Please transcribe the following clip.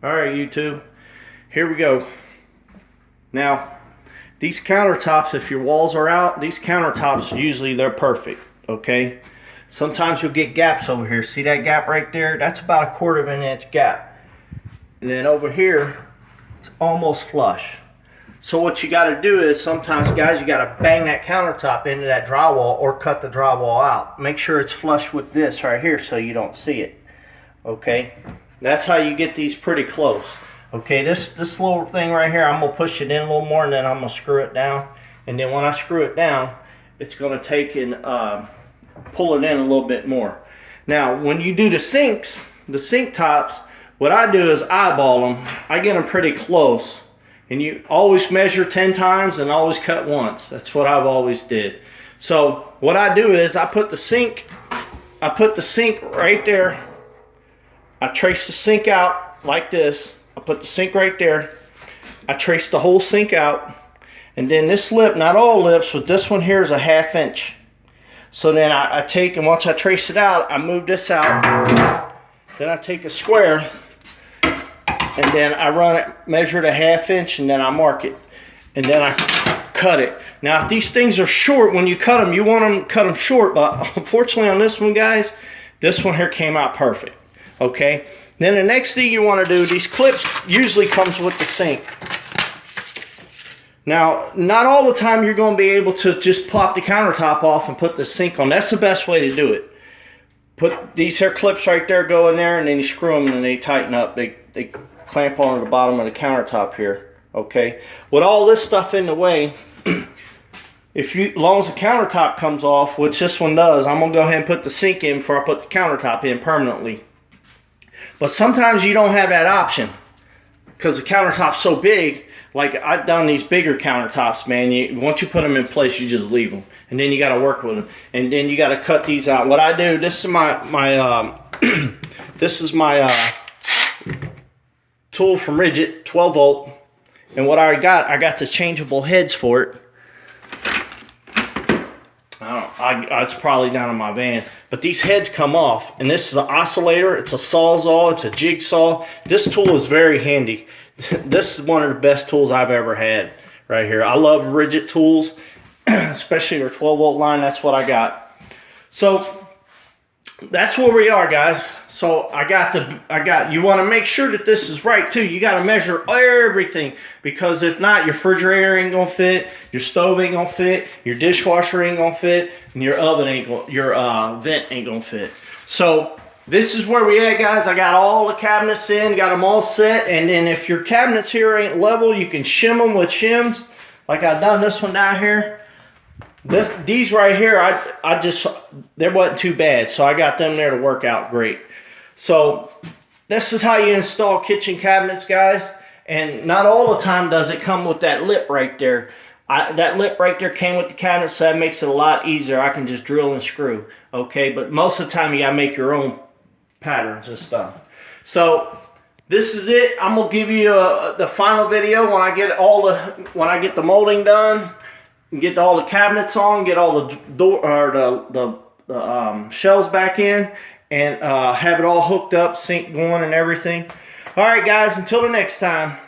All right, YouTube, here we go. Now, these countertops, if your walls are out, these countertops, usually they're perfect, okay? Sometimes you'll get gaps over here. See that gap right there? That's about 1/4 of an inch gap. And then over here, it's almost flush. So what you gotta do is sometimes, guys, you gotta bang that countertop into that drywall or cut the drywall out. Make sure it's flush with this right here so you don't see it, okay? That's how you get these pretty close. Okay, this little thing right here, I'm gonna push it in a little more and then I'm gonna screw it down. And then when I screw it down, it's gonna take and pull it in a little bit more. Now, when you do the sinks, the sink tops, what I do is eyeball them. I get them pretty close. And you always measure 10 times and always cut once. That's what I've always did. So what I do is I put the sink right there. I trace the sink out like this. I put the sink right there. I trace the whole sink out. And then this lip, not all lips, but this one here is a 1/2 inch. So then I take, and once I trace it out, I move this out. Then I take a square, and then I run it, measure it a 1/2 inch, and then I mark it. And then I cut it. Now, if these things are short, when you cut them, you want them to cut them short, but unfortunately on this one, guys, this one here came out perfect. Okay, then the next thing you want to do, these clips usually comes with the sink. Now, not all the time you're going to be able to just pop the countertop off and put the sink on. That's the best way to do it. Put these here clips right there, go in there, and then you screw them and they tighten up. They clamp onto the bottom of the countertop here. Okay, with all this stuff in the way, as long as the countertop comes off, which this one does, I'm going to go ahead and put the sink in before I put the countertop in permanently. But sometimes you don't have that option because the countertop's so big. Like I've done these bigger countertops, man. Once you put them in place, you just leave them, and then you got to work with them, and then you got to cut these out. What I do, this is my this is my tool from Ridgid, 12 volt, and what I got the changeable heads for it. It's probably down in my van, but these heads come off, and this is an oscillator, it's a sawzall, it's a jigsaw. This tool is very handy. This is one of the best tools I've ever had right here. I love Ridgid tools, especially their 12 volt line. That's what I got. So that's where we are, guys. So you want to make sure that this is right too. You got to measure everything, because if not, your refrigerator ain't gonna fit, your stove ain't gonna fit, your dishwasher ain't gonna fit, and your oven ain't gonna, your vent ain't gonna fit. So this is where we at, guys. I got all the cabinets in, got them all set, and then if your cabinets here ain't level, you can shim them with shims, like I've done this one down here. These right here, they wasn't too bad, so I got them there to work out great. So this is how you install kitchen cabinets, guys. And not all the time does it come with that lip right there. That lip right there came with the cabinet, so that makes it a lot easier. I can just drill and screw, okay? But most of the time you gotta make your own patterns and stuff. So this is it. I'm gonna give you the final video when I get the molding done, get all the cabinets on, get all the door or the shelves back in, and have it all hooked up, sink going, and everything. All right, guys. Until the next time.